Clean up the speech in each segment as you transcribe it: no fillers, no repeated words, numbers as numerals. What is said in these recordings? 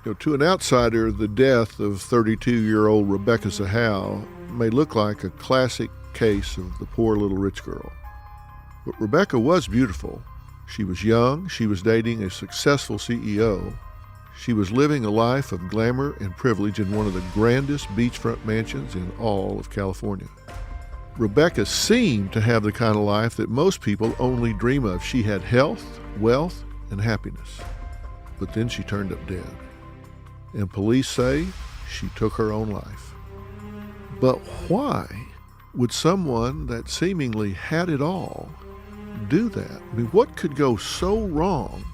To an outsider, the death of 32-year-old Rebecca Zahau may look like a classic case of the poor little rich girl. But Rebecca was beautiful. She was young, she was dating a successful CEO, she was living a life of glamour and privilege in one of the grandest beachfront mansions in all of California. Rebecca seemed to have the kind of life that most people only dream of. She had health, wealth, and happiness. But then she turned up dead. And police say she took her own life. But why would someone that seemingly had it all do that? I mean, what could go so wrong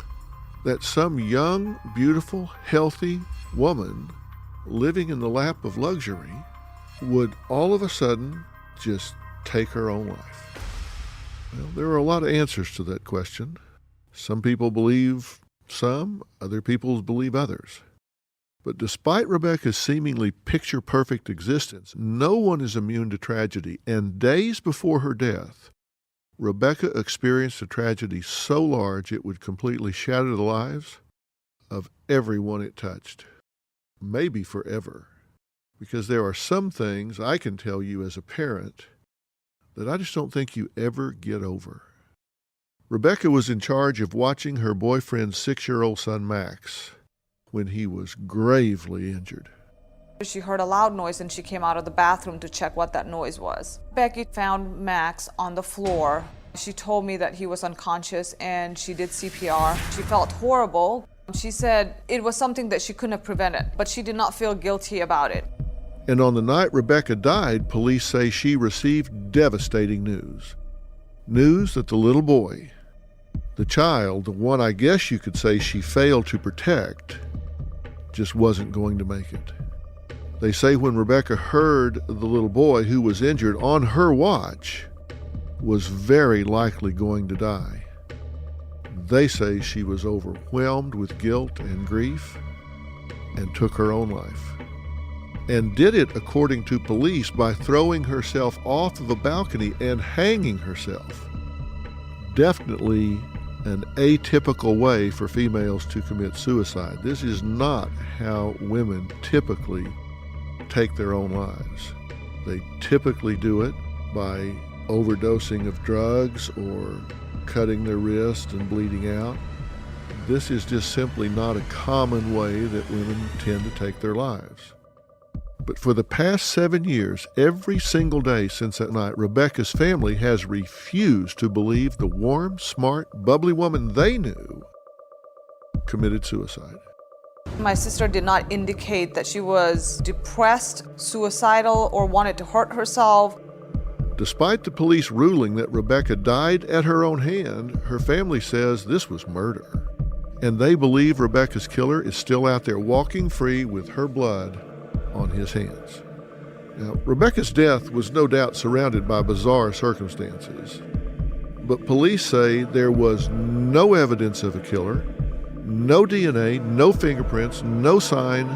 that some young, beautiful, healthy woman living in the lap of luxury would all of a sudden just take her own life? Well, there are a lot of answers to that question. Some people believe some, other people believe others. But despite Rebecca's seemingly picture-perfect existence, no one is immune to tragedy, and days before her death, Rebecca experienced a tragedy so large it would completely shatter the lives of everyone it touched, maybe forever. Because there are some things I can tell you as a parent that I just don't think you ever get over. Rebecca was in charge of watching her boyfriend's 6-year-old son, Max, when he was gravely injured. She heard a loud noise and she came out of the bathroom to check what that noise was. Becky found Max on the floor. She told me that he was unconscious and she did CPR. She felt horrible. She said it was something that she couldn't have prevented, but she did not feel guilty about it. And on the night Rebecca died, police say she received devastating news. News that the little boy, the child, the one I guess you could say she failed to protect, just wasn't going to make it. They say when Rebecca heard the little boy who was injured on her watch was very likely going to die, they say she was overwhelmed with guilt and grief and took her own life. And did it, according to police, by throwing herself off of a balcony and hanging herself. Definitely an atypical way for females to commit suicide. This is not how women typically take their own lives. They typically do it by overdosing of drugs or cutting their wrist and bleeding out. This is just simply not a common way that women tend to take their lives. But for the past 7 years, every single day since that night, Rebecca's family has refused to believe the warm, smart, bubbly woman they knew committed suicide. My sister did not indicate that she was depressed, suicidal, or wanted to hurt herself. Despite the police ruling that Rebecca died at her own hand, her family says this was murder. And they believe Rebecca's killer is still out there walking free with her blood on his hands. Now, Rebecca's death was no doubt surrounded by bizarre circumstances, but police say there was no evidence of a killer, no DNA, no fingerprints, no sign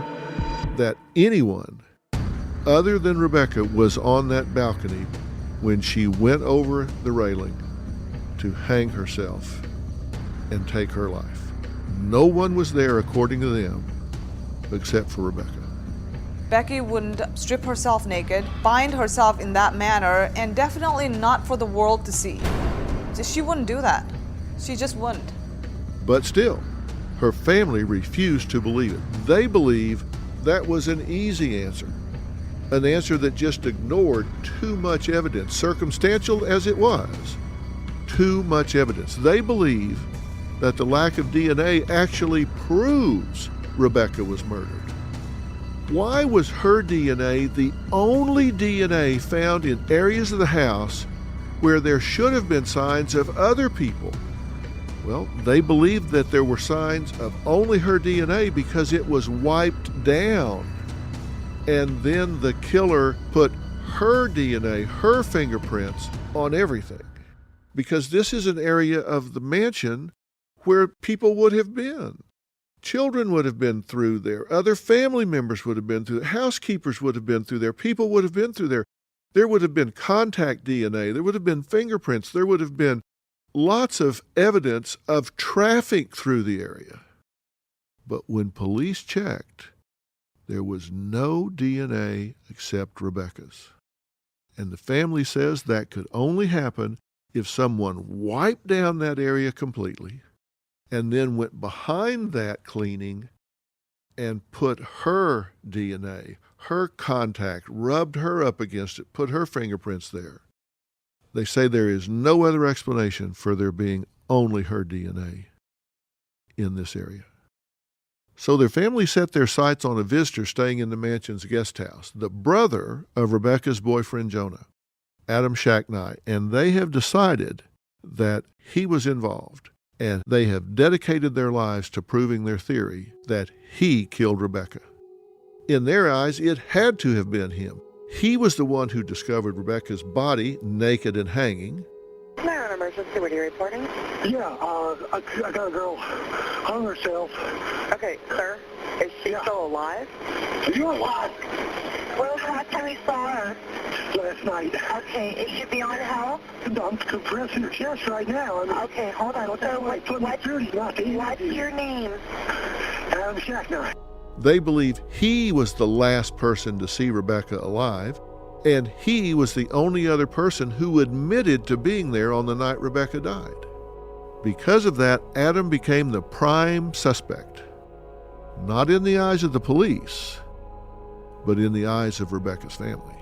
that anyone other than Rebecca was on that balcony when she went over the railing to hang herself and take her life. No one was there, according to them, except for Rebecca. Becky wouldn't strip herself naked, bind herself in that manner, and definitely not for the world to see. She wouldn't do that. She just wouldn't. But still, her family refused to believe it. They believe that was an easy answer, an answer that just ignored too much evidence, circumstantial as it was. Too much evidence. They believe that the lack of DNA actually proves Rebecca was murdered. Why was her DNA the only DNA found in areas of the house where there should have been signs of other people? Well, they believed that there were signs of only her DNA because it was wiped down. And then the killer put her DNA, her fingerprints on everything. Because this is an area of the mansion where people would have been. Children would have been through there. Other family members would have been through there. Housekeepers would have been through there. People would have been through there. There would have been contact DNA. There would have been fingerprints. There would have been lots of evidence of traffic through the area. But when police checked, there was no DNA except Rebecca's. And the family says that could only happen if someone wiped down that area completely and then went behind that cleaning and put her DNA, her contact, rubbed her up against it, put her fingerprints there. They say there is no other explanation for there being only her DNA in this area. So their family set their sights on a visitor staying in the mansion's guest house, the brother of Rebecca's boyfriend Jonah, Adam Shacknai, and they have decided that he was involved, and they have dedicated their lives to proving their theory that he killed Rebecca. In their eyes, it had to have been him. He was the one who discovered Rebecca's body naked and hanging. Mayor, emergency, what are you reporting? Yeah, I got a girl hung herself. Okay, sir, is she still alive? You're alive? When was the last time you saw her? Last night. Okay, is she beyond help? I'm compressing her chest right now. Okay, hold on. So what's your name? Adam Shacknai. They believe he was the last person to see Rebecca alive, and he was the only other person who admitted to being there on the night Rebecca died. Because of that, Adam became the prime suspect, not in the eyes of the police, but in the eyes of Rebecca's family.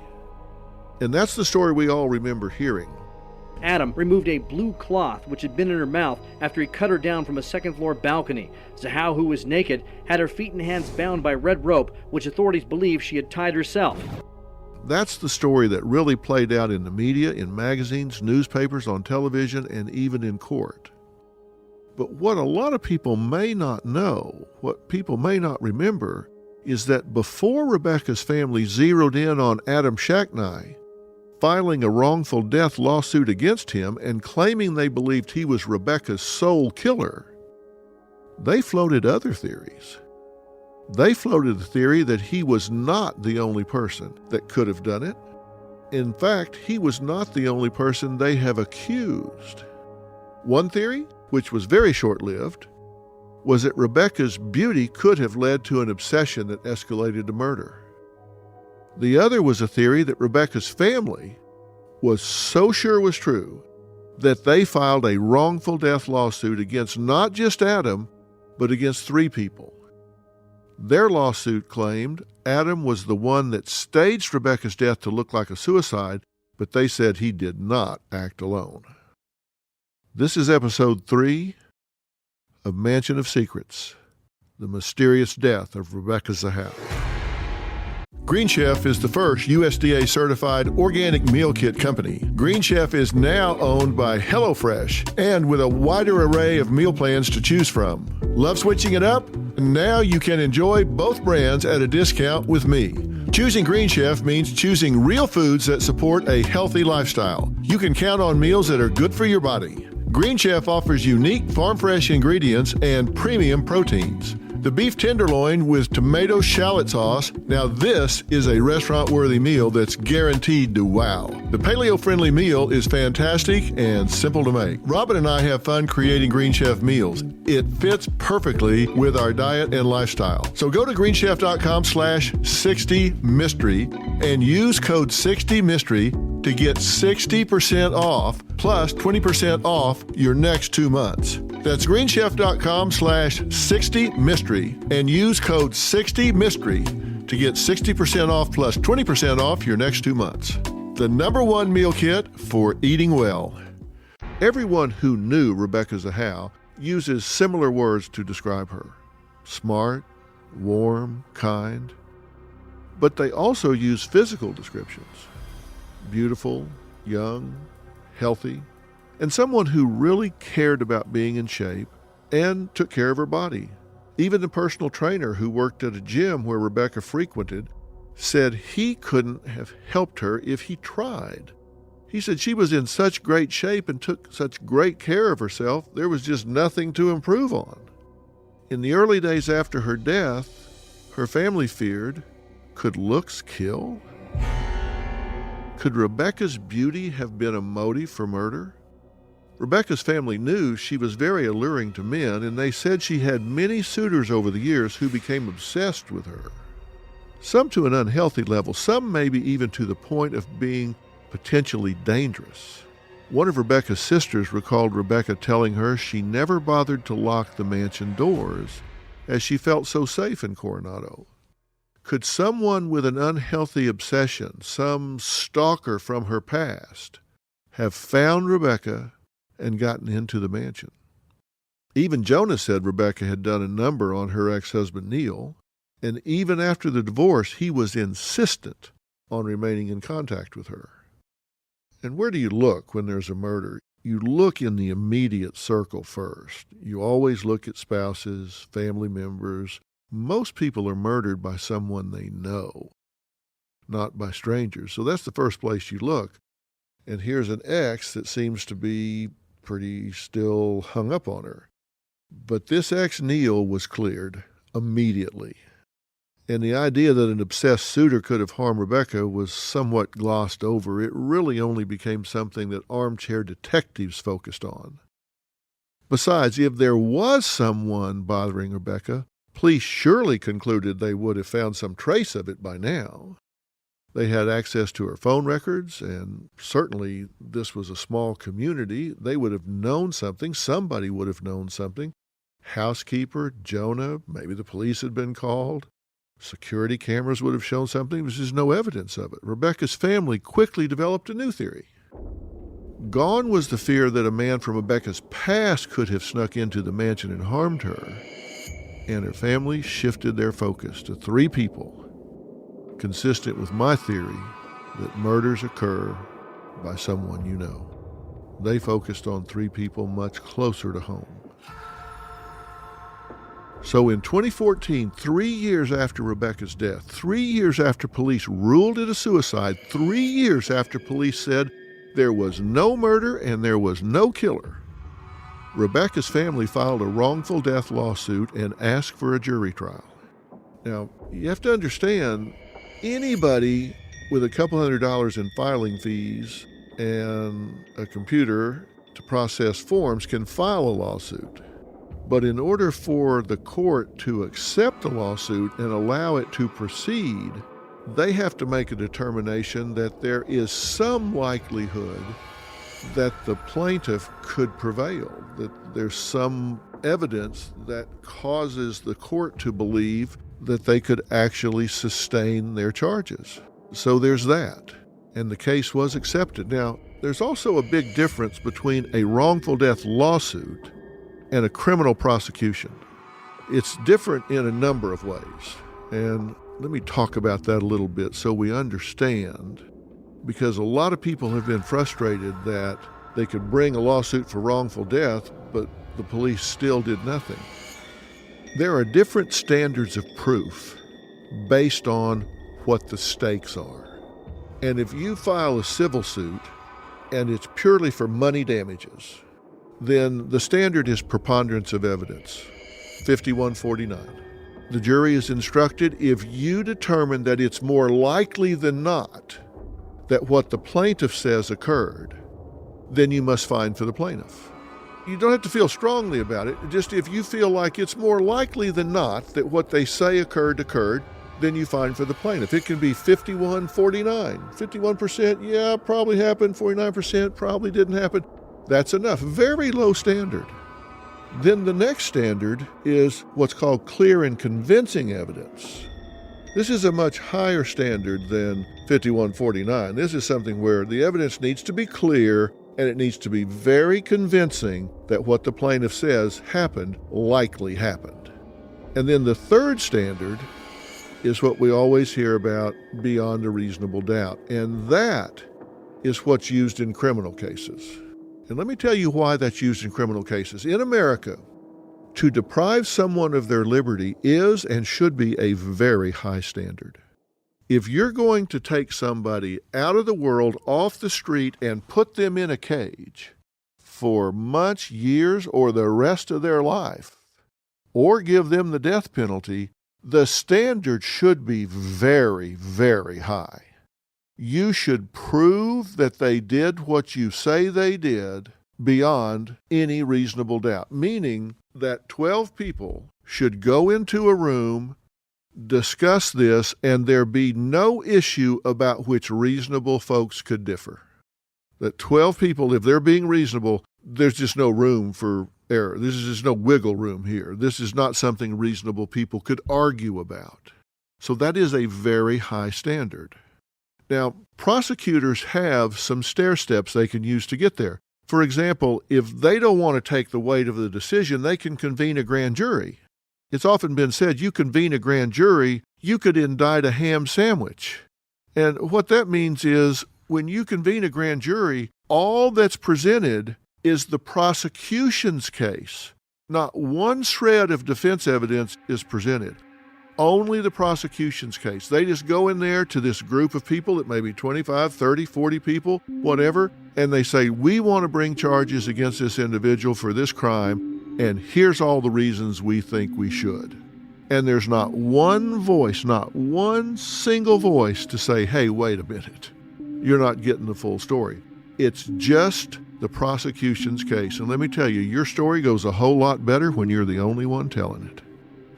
And that's the story we all remember hearing. Adam removed a blue cloth which had been in her mouth after he cut her down from a second-floor balcony. Zahau, who was naked, had her feet and hands bound by red rope, which authorities believe she had tied herself. That's the story that really played out in the media, in magazines, newspapers, on television, and even in court. But what a lot of people may not know, what people may not remember, is that before Rebecca's family zeroed in on Adam Shacknai, filing a wrongful death lawsuit against him and claiming they believed he was Rebecca's sole killer, they floated other theories. They floated the theory that he was not the only person that could have done it. In fact, he was not the only person they have accused. One theory, which was very short-lived, was that Rebecca's beauty could have led to an obsession that escalated to murder. The other was a theory that Rebecca's family was so sure was true that they filed a wrongful death lawsuit against not just Adam, but against 3 people. Their lawsuit claimed Adam was the one that staged Rebecca's death to look like a suicide, but they said he did not act alone. This is episode 3 of Mansion of Secrets, the mysterious death of Rebecca Zahau. Green Chef is the first USDA-certified organic meal kit company. Green Chef is now owned by HelloFresh, and with a wider array of meal plans to choose from. Love switching it up? Now you can enjoy both brands at a discount with me. Choosing Green Chef means choosing real foods that support a healthy lifestyle. You can count on meals that are good for your body. Green Chef offers unique farm-fresh ingredients and premium proteins. The beef tenderloin with tomato shallot sauce, now this is a restaurant-worthy meal that's guaranteed to wow. The paleo-friendly meal is fantastic and simple to make. Robin and I have fun creating Green Chef meals. It fits perfectly with our diet and lifestyle. So go to greenchef.com/60mystery and use code 60mystery to get 60% off plus 20% off your next 2 months. That's greenchef.com/60mystery and use code 60mystery to get 60% off plus 20% off your next 2 months. The #1 meal kit for eating well. Everyone who knew Rebecca Zahau uses similar words to describe her. Smart, warm, kind. But they also use physical descriptions. Beautiful, young, healthy, and someone who really cared about being in shape and took care of her body. Even the personal trainer who worked at a gym where Rebecca frequented said he couldn't have helped her if he tried. He said she was in such great shape and took such great care of herself, there was just nothing to improve on. In the early days after her death, her family feared, could looks kill? Could Rebecca's beauty have been a motive for murder? Rebecca's family knew she was very alluring to men, and they said she had many suitors over the years who became obsessed with her. Some to an unhealthy level, some maybe even to the point of being potentially dangerous. One of Rebecca's sisters recalled Rebecca telling her she never bothered to lock the mansion doors as she felt so safe in Coronado. Could someone with an unhealthy obsession, some stalker from her past, have found Rebecca and gotten into the mansion? Even Jonah said Rebecca had done a number on her ex-husband Neil, and even after the divorce, he was insistent on remaining in contact with her. And where do you look when there's a murder? You look in the immediate circle first. You always look at spouses, family members. Most people are murdered by someone they know, not by strangers. So that's the first place you look. And here's an ex that seems to be pretty still hung up on her. But this ex, Neil, was cleared immediately. And the idea that an obsessed suitor could have harmed Rebecca was somewhat glossed over. It really only became something that armchair detectives focused on. Besides, if there was someone bothering Rebecca, police surely concluded they would have found some trace of it by now. They had access to her phone records, and certainly this was a small community. They would have known something. Somebody would have known something. Housekeeper, Jonah, maybe the police had been called. Security cameras would have shown something. There's just no evidence of it. Rebecca's family quickly developed a new theory. Gone was the fear that a man from Rebecca's past could have snuck into the mansion and harmed her, and her family shifted their focus to three people, consistent with my theory that murders occur by someone you know. They focused on three people much closer to home. So in 2014, 3 years after Rebecca's death, 3 years after police ruled it a suicide, 3 years after police said there was no murder and there was no killer, Rebecca's family filed a wrongful death lawsuit and asked for a jury trial. Now, you have to understand, anybody with a couple $100 in filing fees and a computer to process forms can file a lawsuit. But in order for the court to accept the lawsuit and allow it to proceed, they have to make a determination that there is some likelihood that the plaintiff could prevail, that there's some evidence that causes the court to believe that they could actually sustain their charges. So there's that, and the case was accepted. Now, there's also a big difference between a wrongful death lawsuit and a criminal prosecution. It's different in a number of ways, and let me talk about that a little bit so we understand, because a lot of people have been frustrated that they could bring a lawsuit for wrongful death, but the police still did nothing. There are different standards of proof based on what the stakes are. And if you file a civil suit and it's purely for money damages, then the standard is preponderance of evidence, 5149. The jury is instructed, if you determine that it's more likely than not that what the plaintiff says occurred, then you must find for the plaintiff. You don't have to feel strongly about it. Just if you feel like it's more likely than not that what they say occurred, then you find for the plaintiff. It can be 5149. 51%, yeah, probably happened. 49%, probably didn't happen. That's enough. Very low standard. Then the next standard is what's called clear and convincing evidence. This is a much higher standard than 5149. This is something where the evidence needs to be clear and it needs to be very convincing that what the plaintiff says happened likely happened. And then the third standard is what we always hear about, beyond a reasonable doubt. And that is what's used in criminal cases. And let me tell you why that's used in criminal cases. In America, to deprive someone of their liberty is and should be a very high standard. If you're going to take somebody out of the world, off the street, and put them in a cage for months, years, or the rest of their life, or give them the death penalty, the standard should be very, very high. You should prove that they did what you say they did beyond any reasonable doubt, meaning that 12 people should go into a room, discuss this, and there be no issue about which reasonable folks could differ. That 12 people, if they're being reasonable, there's just no room for error. This is just no wiggle room here. This is not something reasonable people could argue about. So that is a very high standard. Now, prosecutors have some stair steps they can use to get there. For example, if they don't want to take the weight of the decision, they can convene a grand jury. It's often been said, you convene a grand jury, you could indict a ham sandwich. And what that means is, when you convene a grand jury, all that's presented is the prosecution's case. Not one shred of defense evidence is presented. Only the prosecution's case. They just go in there to this group of people, it may be 25, 30, 40 people, whatever, and they say, we want to bring charges against this individual for this crime, and here's all the reasons we think we should. And there's not one voice, not one single voice to say, hey, wait a minute, you're not getting the full story. It's just the prosecution's case. And let me tell you, your story goes a whole lot better when you're the only one telling it.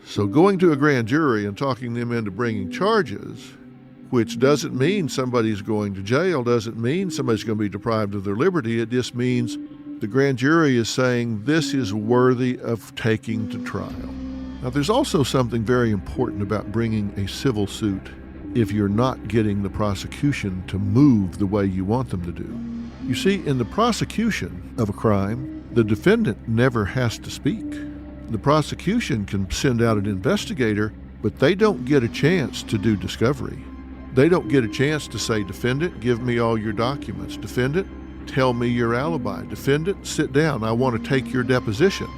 So going to a grand jury and talking them into bringing charges, which doesn't mean somebody's going to jail, doesn't mean somebody's going to be deprived of their liberty. It just means the grand jury is saying this is worthy of taking to trial. Now, there's also something very important about bringing a civil suit if you're not getting the prosecution to move the way you want them to do. You see, in the prosecution of a crime, the defendant never has to speak. The prosecution can send out an investigator, but they don't get a chance to do discovery. They don't get a chance to say, defendant, give me all your documents. Defendant, tell me your alibi. Defendant, sit down. I want to take your deposition.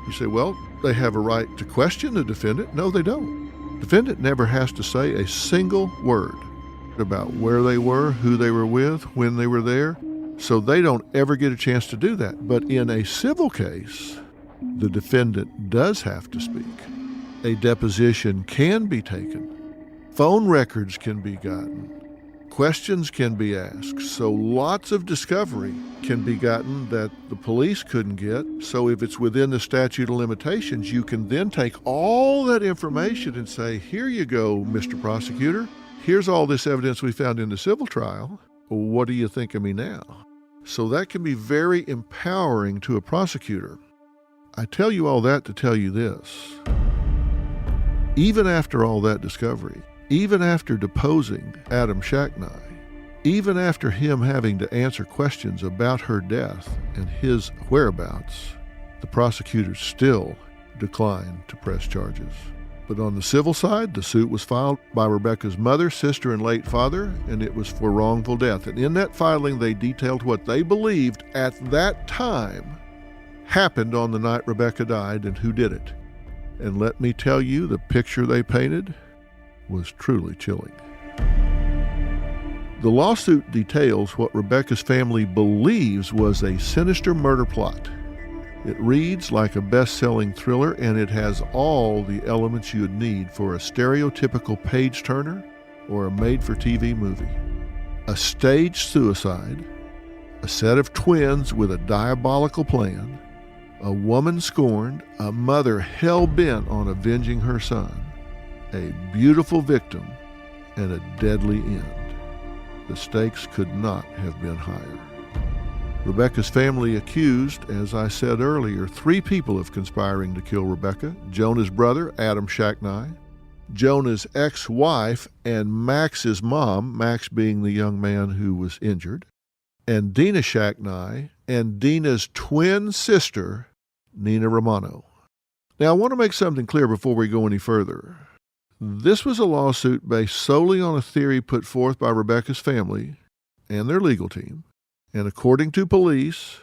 You say, well, they have a right to question the defendant. No, they don't. Defendant never has to say a single word about where they were, who they were with, when they were there. So they don't ever get a chance to do that. But in a civil case, the defendant does have to speak. A deposition can be taken. Phone records can be gotten. Questions can be asked. So lots of discovery can be gotten that the police couldn't get. So if it's within the statute of limitations, you can then take all that information and say, here you go, Mr. Prosecutor. Here's all this evidence we found in the civil trial. What do you think of me now? So that can be very empowering to a prosecutor. I tell you all that to tell you this. Even after all that discovery, even after deposing Adam Shacknai, even after him having to answer questions about her death and his whereabouts, the prosecutors still declined to press charges. But on the civil side, the suit was filed by Rebecca's mother, sister, and late father, and it was for wrongful death. And in that filing, they detailed what they believed at that time happened on the night Rebecca died and who did it. And let me tell you, the picture they painted was truly chilling. The lawsuit details what Rebecca's family believes was a sinister murder plot. It reads like a best-selling thriller, and it has all the elements you would need for a stereotypical page-turner or a made-for-TV movie. A staged suicide, a set of twins with a diabolical plan, a woman scorned, a mother hell-bent on avenging her son, a beautiful victim, and a deadly end. The stakes could not have been higher. Rebecca's family accused, as I said earlier, 3 people of conspiring to kill Rebecca: Jonah's brother, Adam Shacknai, Jonah's ex-wife, and Max's mom, Max being the young man who was injured, and Dina Shacknai, and Dina's twin sister, Nina Romano. Now, I want to make something clear before we go any further. This was a lawsuit based solely on a theory put forth by Rebecca's family and their legal team. And according to police,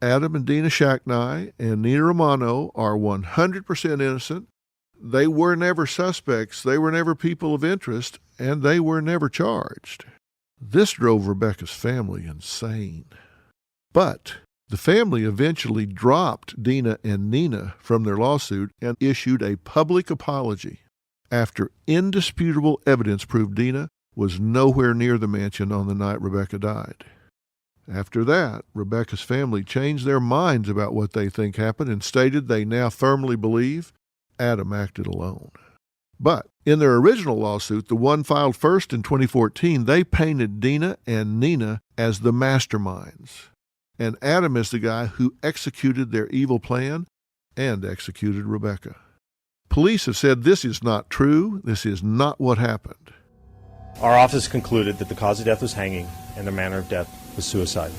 Adam and Dina Shacknai and Nina Romano are 100% innocent. They were never suspects, they were never people of interest, and they were never charged. This drove Rebecca's family insane. But the family eventually dropped Dina and Nina from their lawsuit and issued a public apology after indisputable evidence proved Dina was nowhere near the mansion on the night Rebecca died. After that, Rebecca's family changed their minds about what they think happened and stated they now firmly believe Adam acted alone. But in their original lawsuit, the one filed first in 2014, they painted Dina and Nina as the masterminds, and Adam as the guy who executed their evil plan and executed Rebecca. Police have said this is not true. This is not what happened. Our office concluded that the cause of death was hanging and the manner of death was suicide.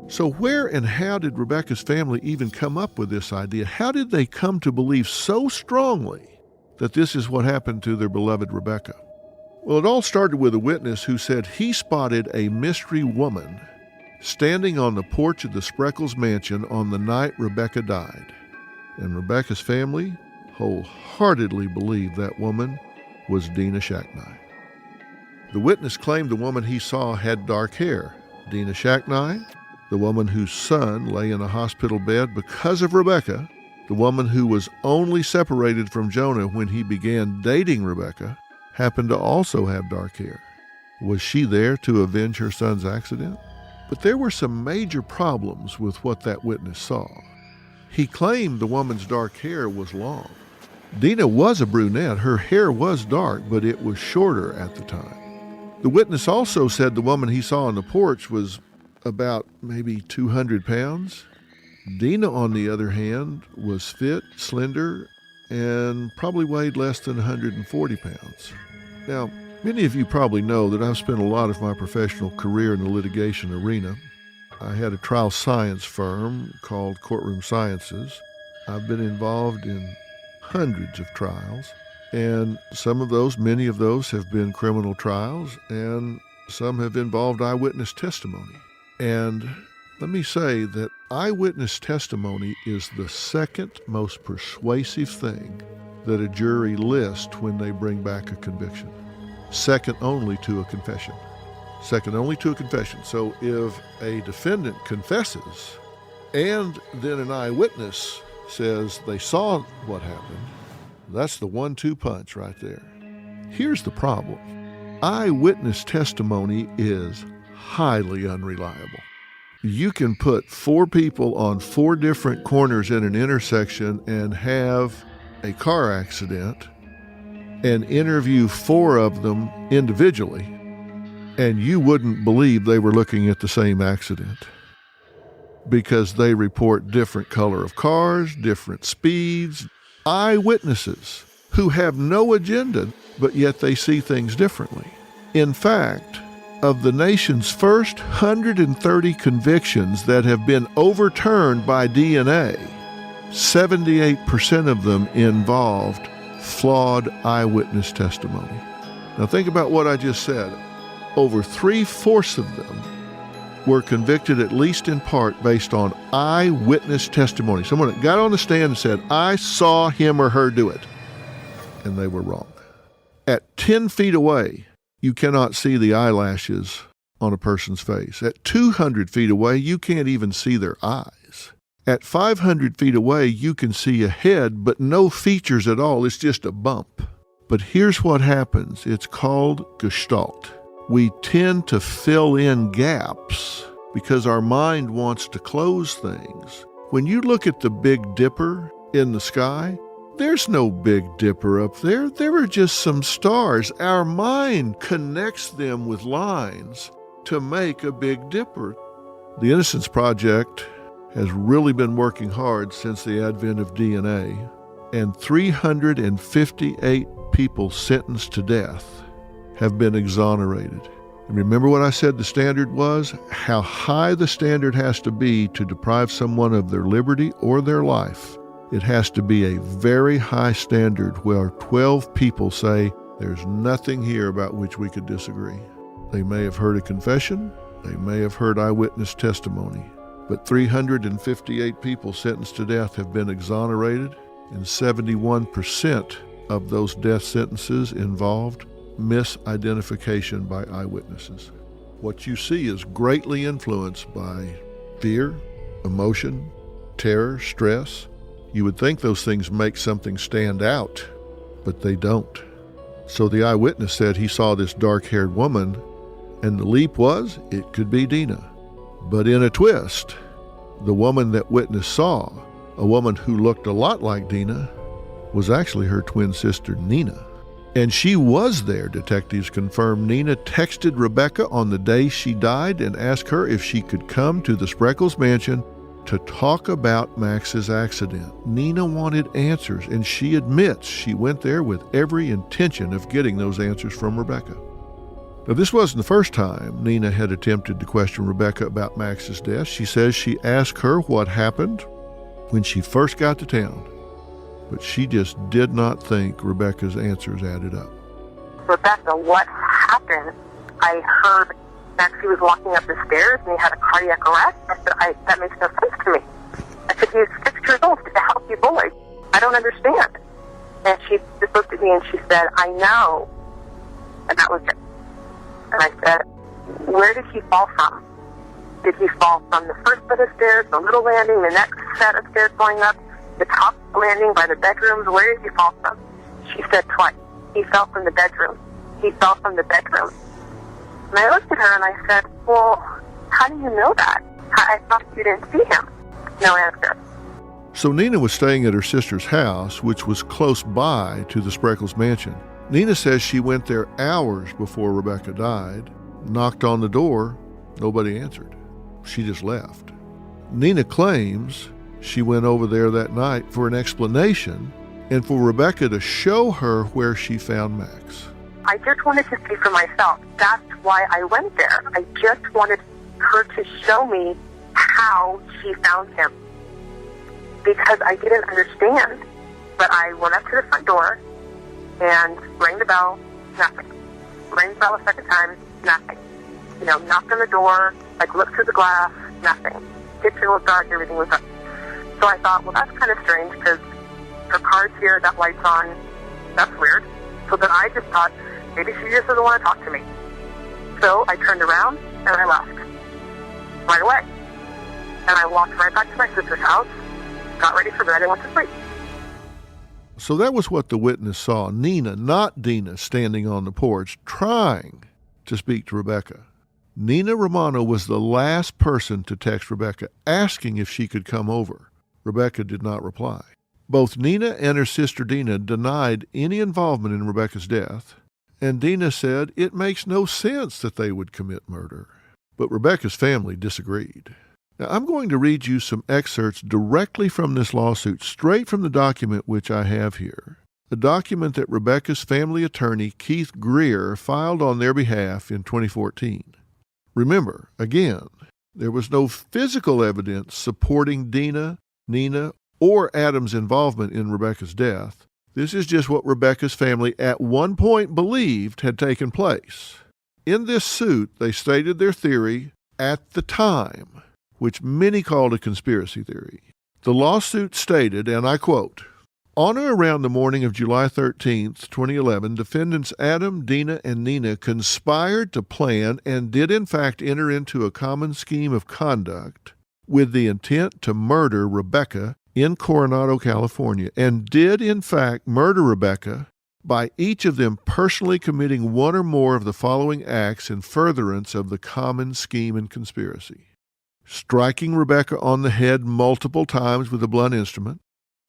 So where and how did Rebecca's family even come up with this idea? How did they come to believe so strongly that this is what happened to their beloved Rebecca? Well, it all started with a witness who said he spotted a mystery woman standing on the porch of the Spreckles mansion on the night Rebecca died. And Rebecca's family wholeheartedly believed that woman was Dina Shacknai. The witness claimed the woman he saw had dark hair. Dina Shacknai, the woman whose son lay in a hospital bed because of Rebecca, the woman who was only separated from Jonah when he began dating Rebecca, happened to also have dark hair. Was she there to avenge her son's accident? But there were some major problems with what that witness saw. He claimed the woman's dark hair was long. Dina was a brunette. Her hair was dark, but it was shorter at the time. The witness also said the woman he saw on the porch was about maybe 200 pounds. Dina, on the other hand, was fit, slender, and probably weighed less than 140 pounds. Now, many of you probably know that I've spent a lot of my professional career in the litigation arena. I had a trial science firm called Courtroom Sciences. I've been involved in hundreds of trials, and many of those have been criminal trials, and some have involved eyewitness testimony. And let me say that eyewitness testimony is the second most persuasive thing that a jury lists when they bring back a conviction. Second only to a confession. Second only to a confession. So if a defendant confesses and then an eyewitness says they saw what happened, that's the 1-2 punch right there. Here's the problem. Eyewitness testimony is highly unreliable. You can put 4 people on 4 different corners in an intersection and have a car accident and interview 4 of them individually, and you wouldn't believe they were looking at the same accident because they report different color of cars, different speeds. Eyewitnesses who have no agenda, but yet they see things differently. In fact, of the nation's first 130 convictions that have been overturned by DNA, 78% of them involved flawed eyewitness testimony. Now think about what I just said. Over 3/4 of them were convicted at least in part based on eyewitness testimony. Someone that got on the stand and said, I saw him or her do it. And they were wrong. At 10 feet away, you cannot see the eyelashes on a person's face. At 200 feet away, you can't even see their eyes. At 500 feet away, you can see a head, but no features at all. It's just a bump. But here's what happens. It's called gestalt. We tend to fill in gaps because our mind wants to close things. When you look at the Big Dipper in the sky, there's no Big Dipper up there. There are just some stars. Our mind connects them with lines to make a Big Dipper. The Innocence Project has really been working hard since the advent of DNA, and 358 people sentenced to death have been exonerated. And remember what I said the standard was? How high the standard has to be to deprive someone of their liberty or their life. It has to be a very high standard where 12 people say, there's nothing here about which we could disagree. They may have heard a confession, they may have heard eyewitness testimony, but 358 people sentenced to death have been exonerated, and 71% of those death sentences involved misidentification by eyewitnesses. What you see is greatly influenced by fear, emotion, terror, stress. You would think those things make something stand out, but they don't. So the eyewitness said he saw this dark-haired woman, and the leap was, it could be Dina. But in a twist, the woman that witness saw, a woman who looked a lot like Dina, was actually her twin sister, Nina. And she was there, detectives confirmed. Nina texted Rebecca on the day she died and asked her if she could come to the Spreckles mansion to talk about Max's accident. Nina wanted answers, and she admits she went there with every intention of getting those answers from Rebecca. Now, this wasn't the first time Nina had attempted to question Rebecca about Max's death. She says she asked her what happened when she first got to town, but she just did not think Rebecca's answers added up. Rebecca, what happened? I heard Maxie was walking up the stairs and he had a cardiac arrest. I said, that makes no sense to me. I said, he was 6 years old. He's a healthy boy. I don't understand. And she just looked at me and she said, I know. And that was it. And I said, where did he fall from? Did he fall from the first set of stairs, the little landing, the next set of stairs going up, the top landing by the bedrooms? Where did he fall from? She said twice. He fell from the bedroom. He fell from the bedroom. And I looked at her and I said, well, how do you know that? I thought you didn't see him. No answer. So Nina was staying at her sister's house, which was close by to the Spreckles mansion. Nina says she went there hours before Rebecca died, knocked on the door, nobody answered. She just left. Nina claims she went over there that night for an explanation and for Rebecca to show her where she found Max. I just wanted to see for myself. That's why I went there. I just wanted her to show me how she found him, because I didn't understand. But I went up to the front door and rang the bell, nothing. Rang the bell a second time, nothing. Knocked on the door, looked through the glass, nothing. Kitchen was dark, everything was up. So I thought, well, that's kind of strange because her car's here, that light's on. That's weird. So then I just thought, maybe she just doesn't want to talk to me. So I turned around and I left right away. And I walked right back to my sister's house, got ready for bed, and went to sleep. So that was what the witness saw. Nina, not Dina, standing on the porch trying to speak to Rebecca. Nina Romano was the last person to text Rebecca asking if she could come over. Rebecca did not reply. Both Nina and her sister Dina denied any involvement in Rebecca's death, and Dina said it makes no sense that they would commit murder. But Rebecca's family disagreed. Now, I'm going to read you some excerpts directly from this lawsuit, straight from the document which I have here, a document that Rebecca's family attorney, Keith Greer, filed on their behalf in 2014. Remember, again, there was no physical evidence supporting Dina, Nina, or Adam's involvement in Rebecca's death. This is just what Rebecca's family at one point believed had taken place. In this suit, they stated their theory at the time, which many called a conspiracy theory. The lawsuit stated, and I quote, "On or around the morning of July 13th, 2011, defendants Adam, Dina, and Nina conspired to plan and did in fact enter into a common scheme of conduct with the intent to murder Rebecca in Coronado, California, and did in fact murder Rebecca by each of them personally committing one or more of the following acts in furtherance of the common scheme and conspiracy: striking Rebecca on the head multiple times with a blunt instrument,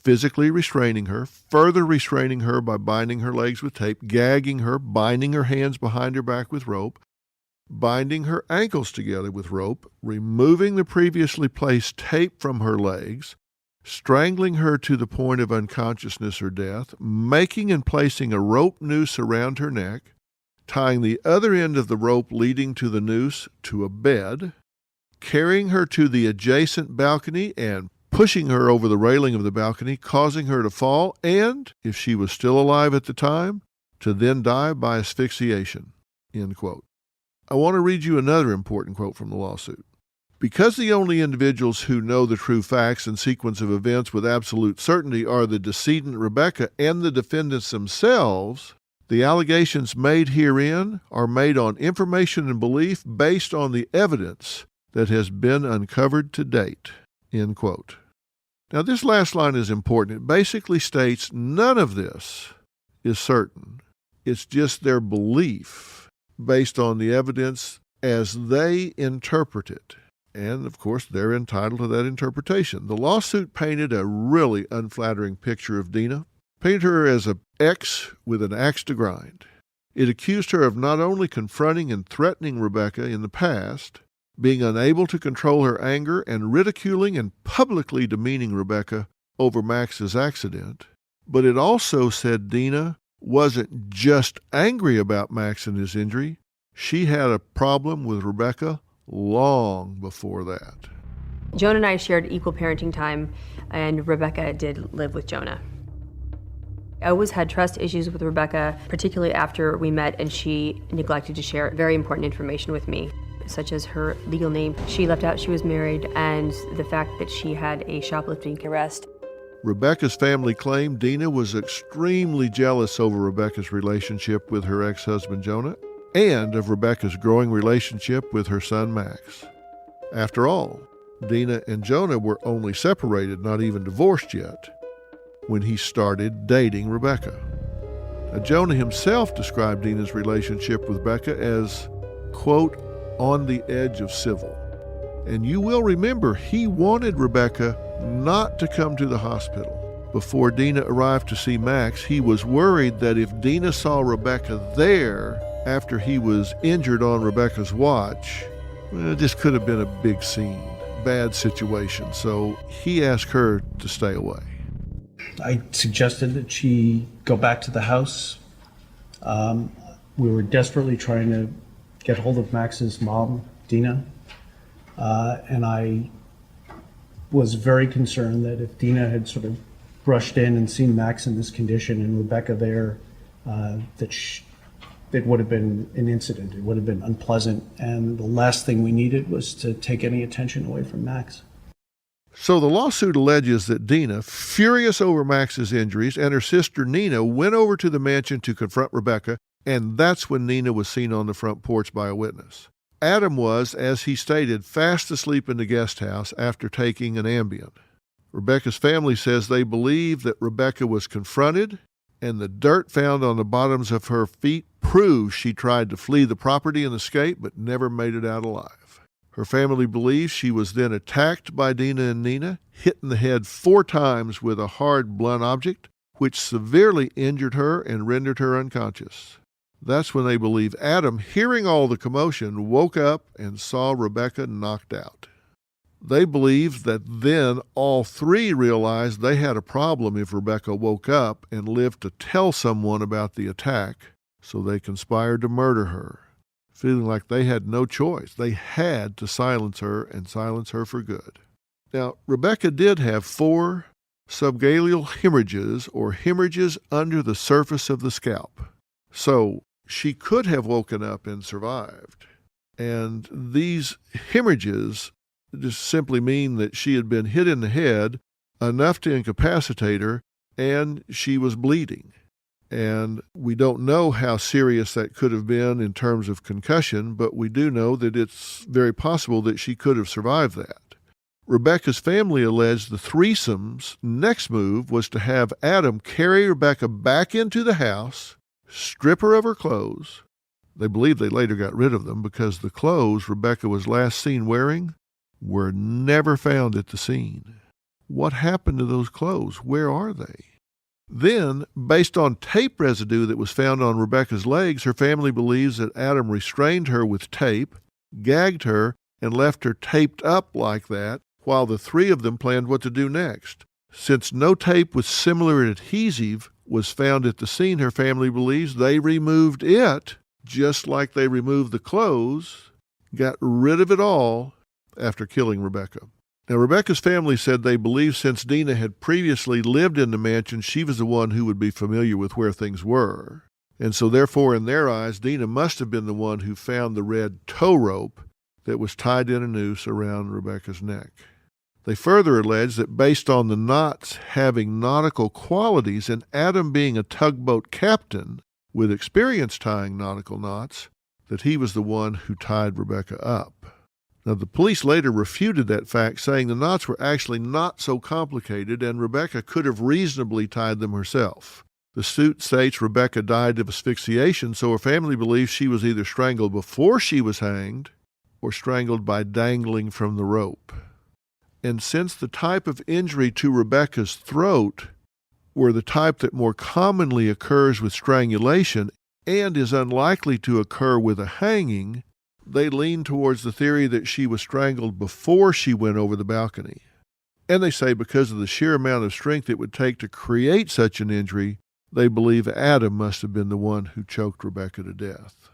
physically restraining her, further restraining her by binding her legs with tape, gagging her, binding her hands behind her back with rope, binding her ankles together with rope, removing the previously placed tape from her legs, strangling her to the point of unconsciousness or death, making and placing a rope noose around her neck, tying the other end of the rope leading to the noose to a bed, carrying her to the adjacent balcony and pushing her over the railing of the balcony, causing her to fall, and, if she was still alive at the time, to then die by asphyxiation." End quote. I want to read you another important quote from the lawsuit. "Because the only individuals who know the true facts and sequence of events with absolute certainty are the decedent Rebecca and the defendants themselves, the allegations made herein are made on information and belief based on the evidence that has been uncovered to date." End quote. Now, this last line is important. It basically states none of this is certain. It's just their belief based on the evidence as they interpret it. And, of course, they're entitled to that interpretation. The lawsuit painted a really unflattering picture of Dina, painted her as an ex with an axe to grind. It accused her of not only confronting and threatening Rebecca in the past, being unable to control her anger, and ridiculing and publicly demeaning Rebecca over Max's accident, but it also said Dina wasn't just angry about Max and his injury. She had a problem with Rebecca long before that. Jonah and I shared equal parenting time, and Rebecca did live with Jonah. I always had trust issues with Rebecca, particularly after we met and she neglected to share very important information with me, such as her legal name. She left out she was married and the fact that she had a shoplifting arrest. Rebecca's family claimed Dina was extremely jealous over Rebecca's relationship with her ex-husband Jonah and of Rebecca's growing relationship with her son Max. After all, Dina and Jonah were only separated, not even divorced yet, when he started dating Rebecca. Now, Jonah himself described Dina's relationship with Rebecca as, quote, on the edge of civil. And you will remember he wanted Rebecca not to come to the hospital. Before Dina arrived to see Max, he was worried that if Dina saw Rebecca there after he was injured on Rebecca's watch, this could have been a big scene, bad situation. So he asked her to stay away. I suggested that she go back to the house. We were desperately trying to get hold of Max's mom, Dina, and I was very concerned that if Dina had sort of rushed in and seen Max in this condition and Rebecca there, it would have been an incident. It would have been unpleasant, and the last thing we needed was to take any attention away from Max. So the lawsuit alleges that Dina, furious over Max's injuries, and her sister Nina went over to the mansion to confront Rebecca, and that's when Nina was seen on the front porch by a witness. Adam was, as he stated, fast asleep in the guest house after taking an Ambien. Rebecca's family says they believe that Rebecca was confronted, and the dirt found on the bottoms of her feet proves she tried to flee the property and escape, but never made it out alive. Her family believes she was then attacked by Dina and Nina, hit in the head 4 times with a hard, blunt object, which severely injured her and rendered her unconscious. That's when they believe Adam, hearing all the commotion, woke up and saw Rebecca knocked out. They believe that then all 3 realized they had a problem if Rebecca woke up and lived to tell someone about the attack, so they conspired to murder her. Feeling like they had no choice. They had to silence her and silence her for good. Now, Rebecca did have 4 subgaleal hemorrhages or hemorrhages under the surface of the scalp. So she could have woken up and survived. And these hemorrhages just simply mean that she had been hit in the head enough to incapacitate her and she was bleeding. And we don't know how serious that could have been in terms of concussion, but we do know that it's very possible that she could have survived that. Rebecca's family alleged the threesome's next move was to have Adam carry Rebecca back into the house, strip her of her clothes. They believe they later got rid of them because the clothes Rebecca was last seen wearing were never found at the scene. What happened to those clothes? Where are they? Then, based on tape residue that was found on Rebecca's legs, her family believes that Adam restrained her with tape, gagged her, and left her taped up like that, while the 3 of them planned what to do next. Since no tape with similar adhesive was found at the scene, her family believes they removed it, just like they removed the clothes, got rid of it all after killing Rebecca. Now, Rebecca's family said they believed since Dina had previously lived in the mansion, she was the one who would be familiar with where things were. And so therefore, in their eyes, Dina must have been the one who found the red tow rope that was tied in a noose around Rebecca's neck. They further allege that based on the knots having nautical qualities and Adam being a tugboat captain with experience tying nautical knots, that he was the one who tied Rebecca up. Now, the police later refuted that fact, saying the knots were actually not so complicated and Rebecca could have reasonably tied them herself. The suit states Rebecca died of asphyxiation, so her family believes she was either strangled before she was hanged or strangled by dangling from the rope. And since the type of injury to Rebecca's throat were the type that more commonly occurs with strangulation and is unlikely to occur with a hanging, they lean towards the theory that she was strangled before she went over the balcony. And they say because of the sheer amount of strength it would take to create such an injury, they believe Adam must have been the one who choked Rebecca to death.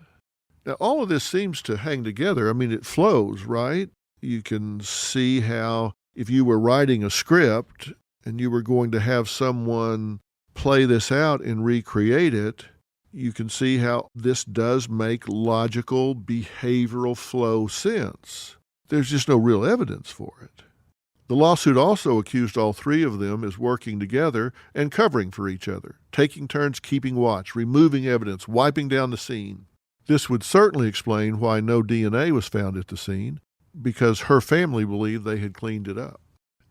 Now, all of this seems to hang together. I mean, it flows, right? You can see how if you were writing a script and you were going to have someone play this out and recreate it, you can see how this does make logical, behavioral flow sense. There's just no real evidence for it. The lawsuit also accused all three of them as working together and covering for each other, taking turns keeping watch, removing evidence, wiping down the scene. This would certainly explain why no DNA was found at the scene, because her family believed they had cleaned it up.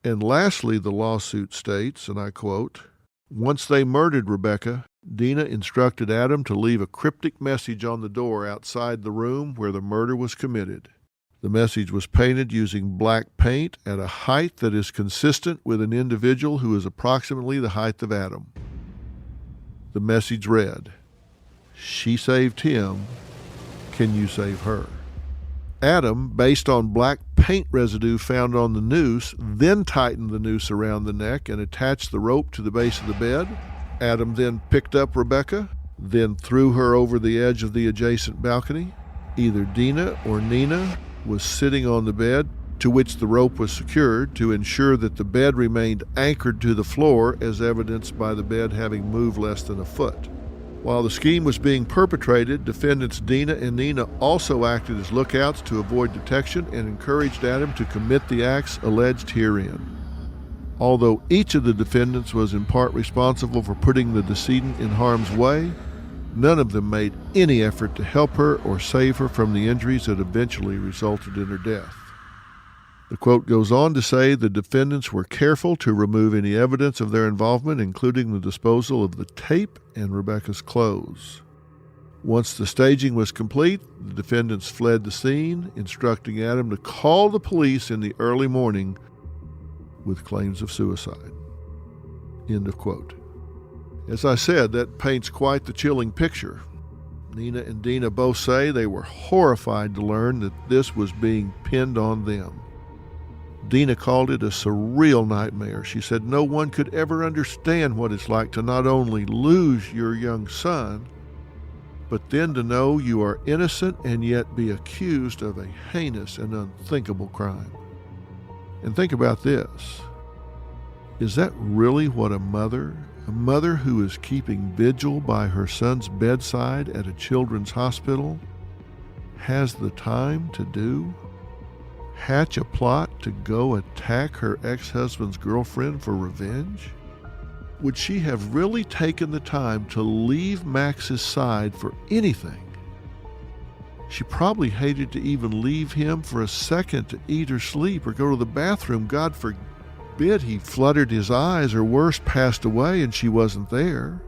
And lastly, the lawsuit states, and I quote, "Once they murdered Rebecca, Dina instructed Adam to leave a cryptic message on the door outside the room where the murder was committed. The message was painted using black paint at a height that is consistent with an individual who is approximately the height of Adam. The message read, 'She saved him. Can you save her?' Adam, based on black paint residue found on the noose, then tightened the noose around the neck and attached the rope to the base of the bed. Adam then picked up Rebecca, then threw her over the edge of the adjacent balcony. Either Dina or Nina was sitting on the bed, to which the rope was secured to ensure that the bed remained anchored to the floor, as evidenced by the bed having moved less than a foot. While the scheme was being perpetrated, defendants Dina and Nina also acted as lookouts to avoid detection and encouraged Adam to commit the acts alleged herein. Although each of the defendants was in part responsible for putting the decedent in harm's way, none of them made any effort to help her or save her from the injuries that eventually resulted in her death. The quote goes on to say the defendants were careful to remove any evidence of their involvement, including the disposal of the tape and Rebecca's clothes. Once the staging was complete, the defendants fled the scene, instructing Adam to call the police in the early morning with claims of suicide. End of quote. As I said, that paints quite the chilling picture. Nina and Dina both say they were horrified to learn that this was being pinned on them. Dina called it a surreal nightmare. She said no one could ever understand what it's like to not only lose your young son, but then to know you are innocent and yet be accused of a heinous and unthinkable crime. And think about this. Is that really what a mother who is keeping vigil by her son's bedside at a children's hospital, has the time to do? Hatch a plot to go attack her ex-husband's girlfriend for revenge? Would she have really taken the time to leave Max's side for anything? She probably hated to even leave him for a second to eat or sleep or go to the bathroom. God forbid he fluttered his eyes or worse, passed away and she wasn't there.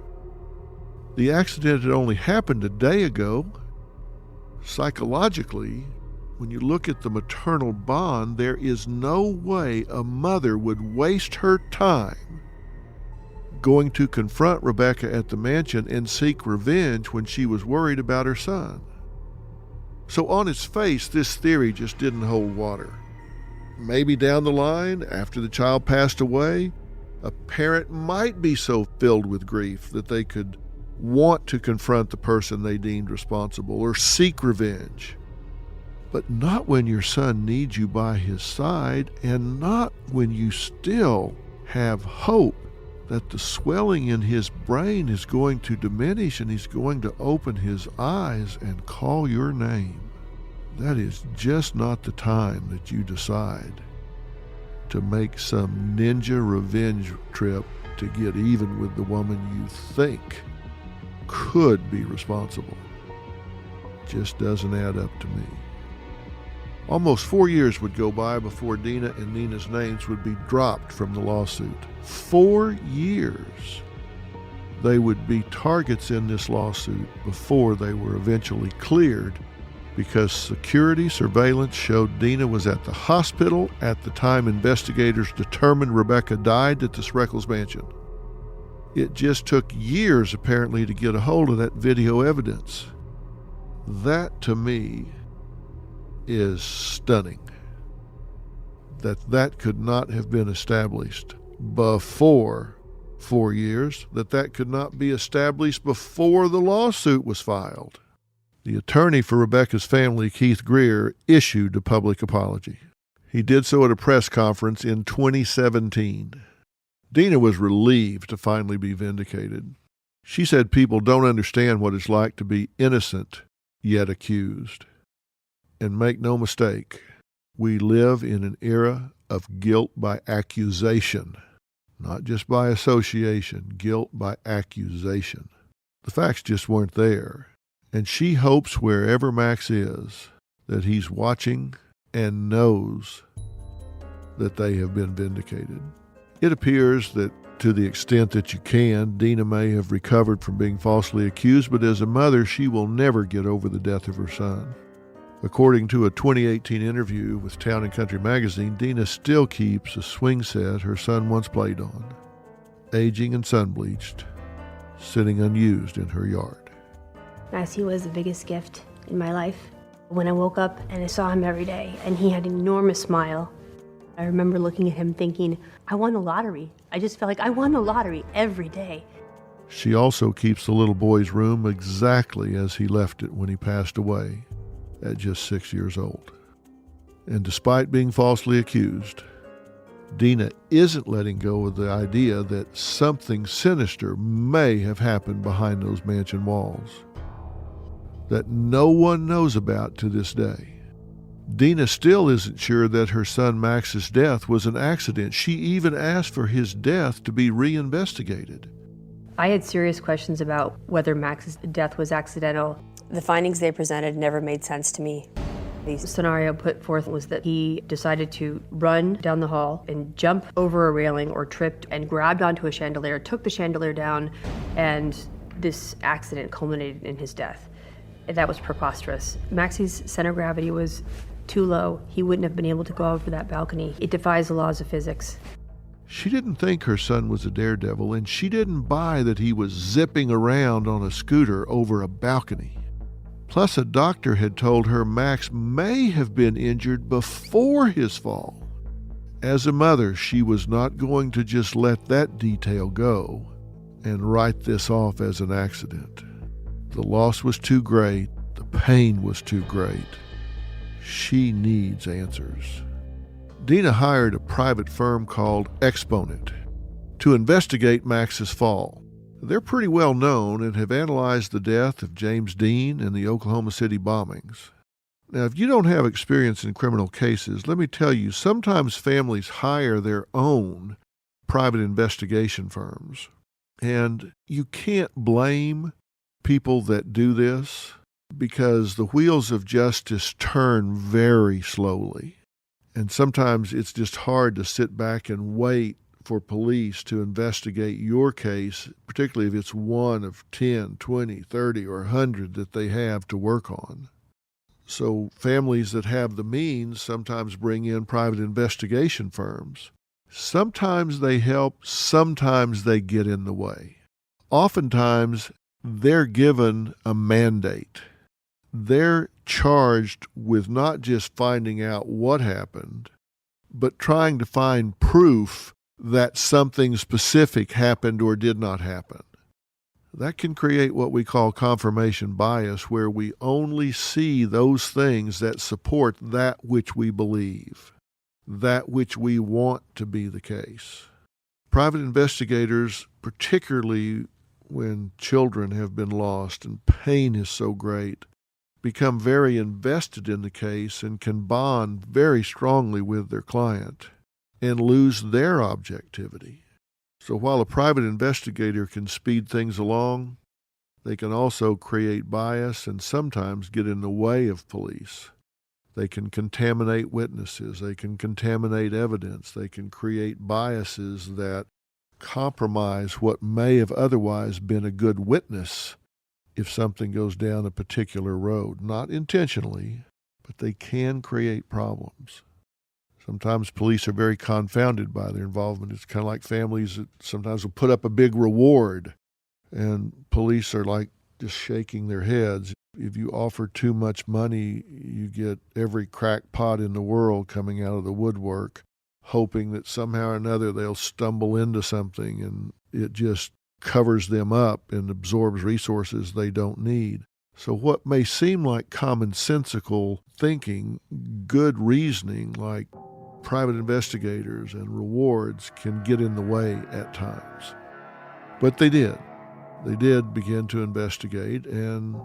The accident had only happened a day ago. Psychologically, when you look at the maternal bond, there is no way a mother would waste her time going to confront Rebecca at the mansion and seek revenge when she was worried about her son. So on its face, this theory just didn't hold water. Maybe down the line, after the child passed away, a parent might be so filled with grief that they could want to confront the person they deemed responsible or seek revenge. But not when your son needs you by his side, and not when you still have hope that the swelling in his brain is going to diminish and he's going to open his eyes and call your name. That is just not the time that you decide to make some ninja revenge trip to get even with the woman you think could be responsible. Just doesn't add up to me. Almost 4 years would go by before Dina and Nina's names would be dropped from the lawsuit. 4 years. They would be targets in this lawsuit before they were eventually cleared because security surveillance showed Dina was at the hospital at the time investigators determined Rebecca died at the Spreckles mansion. It just took years, apparently, to get a hold of that video evidence. That, to me, is stunning. That could not have been established before 4 years, that could not be established before the lawsuit was filed. The attorney for Rebecca's family, Keith Greer, issued a public apology. He did so at a press conference in 2017. Dina was relieved to finally be vindicated. She said people don't understand what it's like to be innocent yet accused. And make no mistake, we live in an era of guilt by accusation, not just by association, guilt by accusation. The facts just weren't there. And she hopes wherever Max is, that he's watching and knows that they have been vindicated. It appears that to the extent that you can, Dina may have recovered from being falsely accused, but as a mother, she will never get over the death of her son. According to a 2018 interview with Town & Country magazine, Dina still keeps a swing set her son once played on, aging and sun-bleached, sitting unused in her yard. Maxie was the biggest gift in my life. When I woke up and I saw him every day, and he had an enormous smile, I remember looking at him thinking, I won the lottery. I just felt like I won the lottery every day. She also keeps the little boy's room exactly as he left it when he passed away at just 6 years old. And despite being falsely accused, Dina isn't letting go of the idea that something sinister may have happened behind those mansion walls that no one knows about to this day. Dina still isn't sure that her son Max's death was an accident. She even asked for his death to be reinvestigated. I had serious questions about whether Max's death was accidental. The findings they presented never made sense to me. The scenario put forth was that he decided to run down the hall and jump over a railing or tripped and grabbed onto a chandelier, took the chandelier down, and this accident culminated in his death. That was preposterous. Maxie's center of gravity was too low. He wouldn't have been able to go over that balcony. It defies the laws of physics. She didn't think her son was a daredevil, and she didn't buy that he was zipping around on a scooter over a balcony. Plus, a doctor had told her Max may have been injured before his fall. As a mother, she was not going to just let that detail go and write this off as an accident. The loss was too great. The pain was too great. She needs answers. Dina hired a private firm called Exponent to investigate Max's fall. They're pretty well known and have analyzed the death of James Dean and the Oklahoma City bombings. Now, if you don't have experience in criminal cases, let me tell you, sometimes families hire their own private investigation firms. And you can't blame people that do this because the wheels of justice turn very slowly. And sometimes it's just hard to sit back and wait for police to investigate your case, particularly if it's one of 10, 20, 30, or 100 that they have to work on. So families that have the means sometimes bring in private investigation firms. Sometimes they help, sometimes they get in the way. Oftentimes, they're given a mandate. They're charged with not just finding out what happened, but trying to find proof that something specific happened or did not happen. That can create what we call confirmation bias, where we only see those things that support that which we believe, that which we want to be the case. Private investigators, particularly when children have been lost and pain is so great, become very invested in the case and can bond very strongly with their client and lose their objectivity. So while a private investigator can speed things along, they can also create bias and sometimes get in the way of police. They can contaminate witnesses. They can contaminate evidence. They can create biases that compromise what may have otherwise been a good witness if something goes down a particular road. Not intentionally, but they can create problems. Sometimes police are very confounded by their involvement. It's kind of like families that sometimes will put up a big reward, and police are like just shaking their heads. If you offer too much money, you get every crackpot in the world coming out of the woodwork, hoping that somehow or another they'll stumble into something, and it just covers them up and absorbs resources they don't need. So what may seem like commonsensical thinking, good reasoning like private investigators and rewards can get in the way at times. But they did. They did begin to investigate, and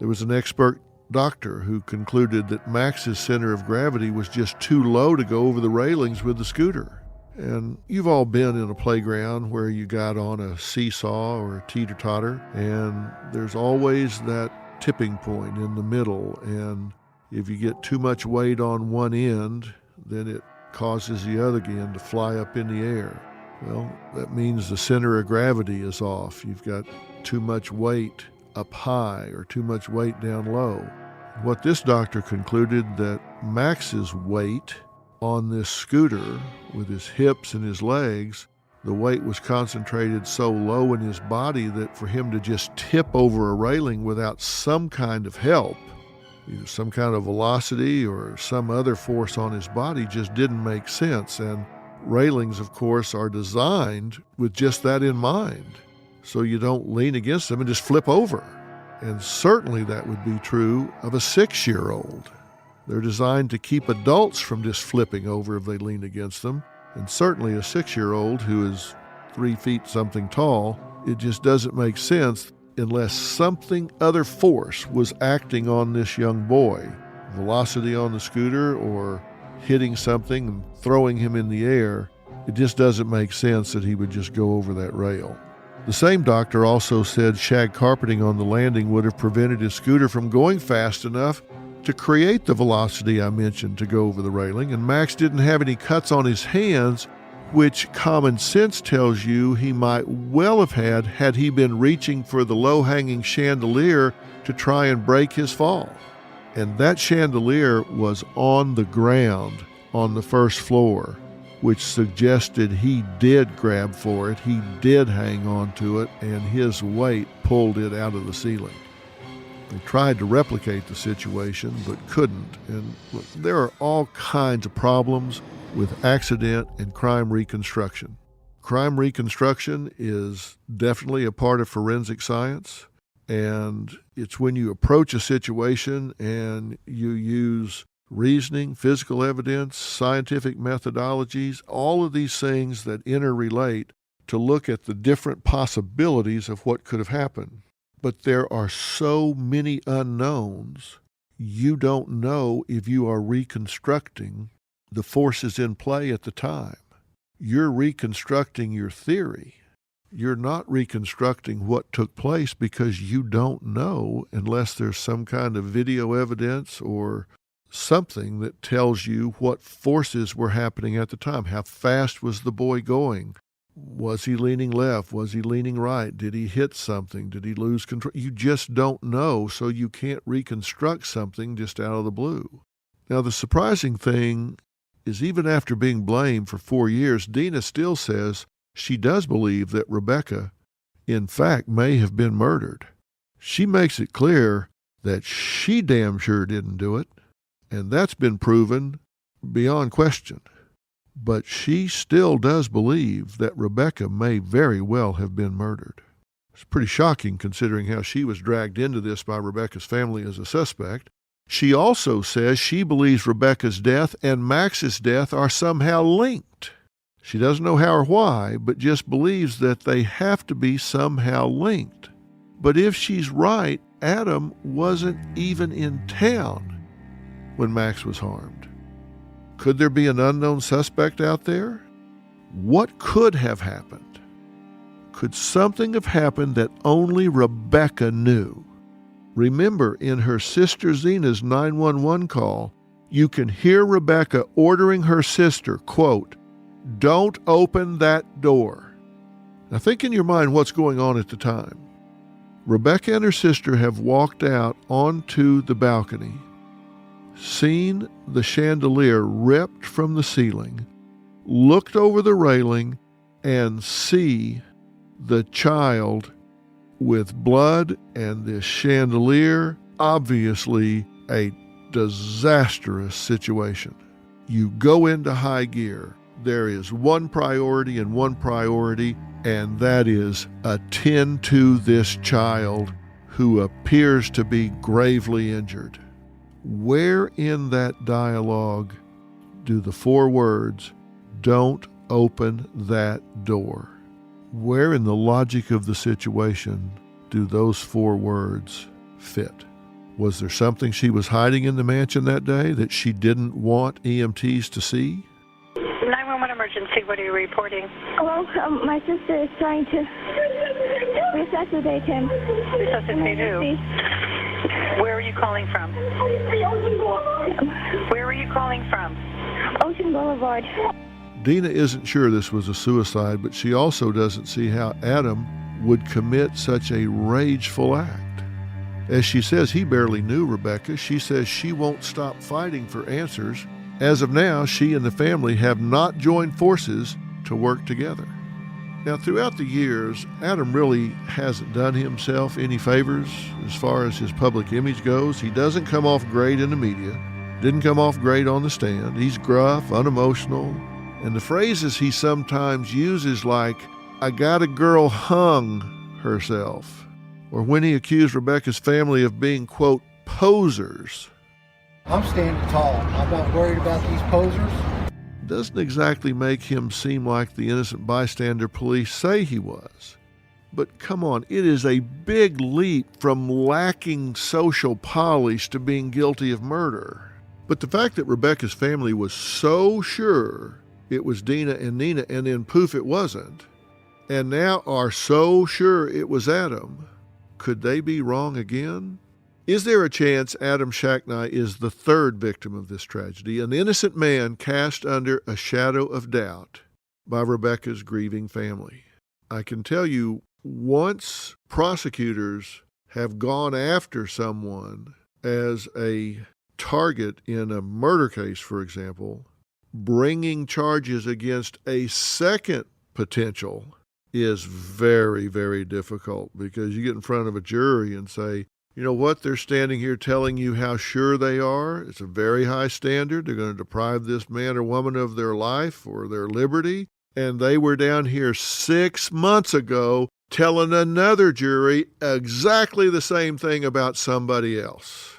there was an expert doctor who concluded that Max's center of gravity was just too low to go over the railings with the scooter. And you've all been in a playground where you got on a seesaw or a teeter-totter, and there's always that tipping point in the middle, and if you get too much weight on one end, then it causes the other end to fly up in the air. Well, that means the center of gravity is off. You've got too much weight up high or too much weight down low. What this doctor concluded that Max's weight on this scooter, with his hips and his legs, the weight was concentrated so low in his body that for him to just tip over a railing without some kind of help, either some kind of velocity or some other force on his body, just didn't make sense. And railings, of course, are designed with just that in mind, so you don't lean against them and just flip over. And certainly that would be true of a 6-year-old. They're designed to keep adults from just flipping over if they lean against them. And certainly a 6-year-old who is 3 feet something tall, it just doesn't make sense unless something other force was acting on this young boy. Velocity on the scooter or hitting something and throwing him in the air. It just doesn't make sense that he would just go over that rail. The same doctor also said shag carpeting on the landing would have prevented his scooter from going fast enough to create the velocity I mentioned to go over the railing, and Max didn't have any cuts on his hands, which common sense tells you he might well have had he been reaching for the low-hanging chandelier to try and break his fall. And that chandelier was on the ground on the first floor, which suggested he did grab for it, he did hang on to it, and his weight pulled it out of the ceiling. They tried to replicate the situation, but couldn't. And look, there are all kinds of problems with accident and crime reconstruction. Crime reconstruction is definitely a part of forensic science, and it's when you approach a situation and you use reasoning, physical evidence, scientific methodologies, all of these things that interrelate to look at the different possibilities of what could have happened. But there are so many unknowns, you don't know if you are reconstructing the forces in play at the time. You're reconstructing your theory. You're not reconstructing what took place because you don't know unless there's some kind of video evidence or something that tells you what forces were happening at the time. How fast was the boy going? Was he leaning left? Was he leaning right? Did he hit something? Did he lose control? You just don't know, so you can't reconstruct something just out of the blue. Now, the surprising thing is even after being blamed for 4 years, Dina still says she does believe that Rebecca, in fact, may have been murdered. She makes it clear that she damn sure didn't do it, and that's been proven beyond question. But she still does believe that Rebecca may very well have been murdered. It's pretty shocking considering how she was dragged into this by Rebecca's family as a suspect. She also says she believes Rebecca's death and Max's death are somehow linked. She doesn't know how or why, but just believes that they have to be somehow linked. But if she's right, Adam wasn't even in town when Max was harmed. Could there be an unknown suspect out there? What could have happened? Could something have happened that only Rebecca knew? Remember, in her sister Zena's 911 call, you can hear Rebecca ordering her sister, quote, "Don't open that door." Now think in your mind what's going on at the time. Rebecca and her sister have walked out onto the balcony, seen the chandelier ripped from the ceiling, looked over the railing, and see the child with blood and this chandelier. Obviously a disastrous situation. You go into high gear. There is one priority, and that is attend to this child who appears to be gravely injured. Where in that dialogue do the 4 words, "Don't open that door"? Where in the logic of the situation do those 4 words fit? Was there something she was hiding in the mansion that day that she didn't want EMTs to see? 911 emergency, what are you reporting? Well, my sister is trying to resuscitate him. Resuscitate who? Where are you calling from? Where are you calling from? Ocean Boulevard. Dina isn't sure this was a suicide, but she also doesn't see how Adam would commit such a rageful act. As she says, he barely knew Rebecca. She says she won't stop fighting for answers. As of now, she and the family have not joined forces to work together. Now, throughout the years, Adam really hasn't done himself any favors as far as his public image goes. He doesn't come off great in the media, didn't come off great on the stand. He's gruff, unemotional, and the phrases he sometimes uses, like, "I got a girl hung herself," or when he accused Rebecca's family of being, quote, posers. I'm standing tall. I'm not worried about these posers. Doesn't exactly make him seem like the innocent bystander police say he was. But come on, it is a big leap from lacking social polish to being guilty of murder. But the fact that Rebecca's family was so sure it was Dina and Nina, and then poof, it wasn't, and now are so sure it was Adam, could they be wrong again? Is there a chance Adam Shacknai is the 3rd victim of this tragedy, an innocent man cast under a shadow of doubt by Rebecca's grieving family? I can tell you, once prosecutors have gone after someone as a target in a murder case, for example, bringing charges against a second potential is very, very difficult, because you get in front of a jury and say, you know what, they're standing here telling you how sure they are. It's a very high standard. They're going to deprive this man or woman of their life or their liberty. And they were down here 6 months ago telling another jury exactly the same thing about somebody else.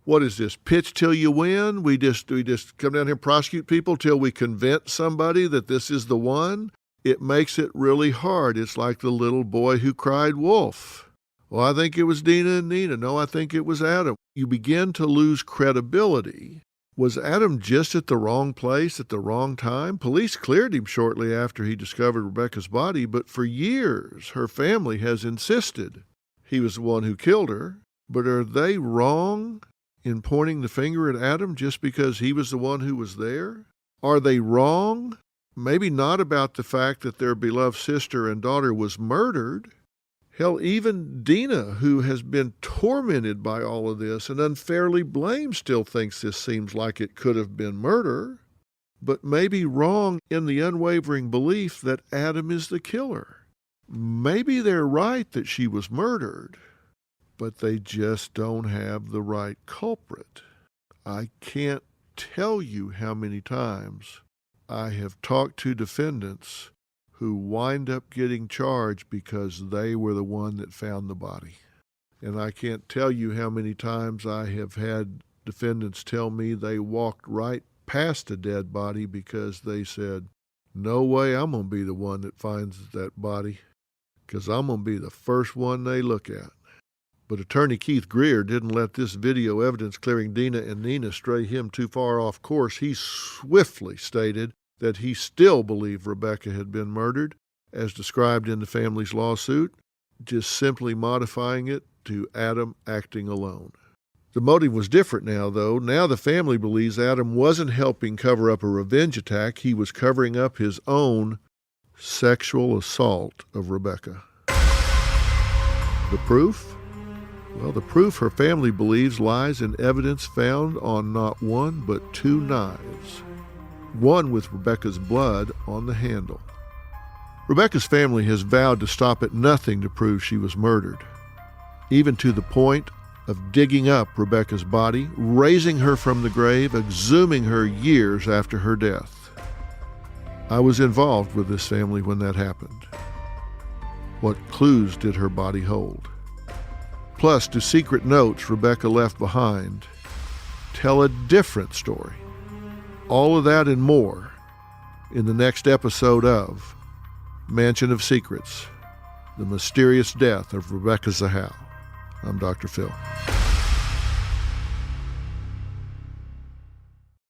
What is this, pitch till you win? We just come down here and prosecute people till we convince somebody that this is the one? It makes it really hard. It's like the little boy who cried wolf. Well, I think it was Dina and Nina. No, I think it was Adam. You begin to lose credibility. Was Adam just at the wrong place at the wrong time? Police cleared him shortly after he discovered Rebecca's body, but for years her family has insisted he was the one who killed her. But are they wrong in pointing the finger at Adam just because he was the one who was there? Are they wrong? Maybe not about the fact that their beloved sister and daughter was murdered. Hell, even Dina, who has been tormented by all of this and unfairly blamed, still thinks this seems like it could have been murder, but maybe wrong in the unwavering belief that Adam is the killer. Maybe they're right that she was murdered, but they just don't have the right culprit. I can't tell you how many times I have talked to defendants who wind up getting charged because they were the one that found the body. And I can't tell you how many times I have had defendants tell me they walked right past a dead body because they said, no way I'm going to be the one that finds that body, because I'm going to be the first one they look at. But attorney Keith Greer didn't let this video evidence clearing Dina and Nina stray him too far off course. He swiftly stated that he still believed Rebecca had been murdered, as described in the family's lawsuit, just simply modifying it to Adam acting alone. The motive was different now, though. Now the family believes Adam wasn't helping cover up a revenge attack. He was covering up his own sexual assault of Rebecca. The proof? Well, the proof her family believes lies in evidence found on not one but two knives, one with Rebecca's blood on the handle. Rebecca's family has vowed to stop at nothing to prove she was murdered, even to the point of digging up Rebecca's body, raising her from the grave, exhuming her years after her death. I was involved with this family when that happened. What clues did her body hold? Plus, do secret notes Rebecca left behind tell a different story? All of that and more in the next episode of Mansion of Secrets, The Mysterious Death of Rebecca Zahau. I'm Dr. Phil.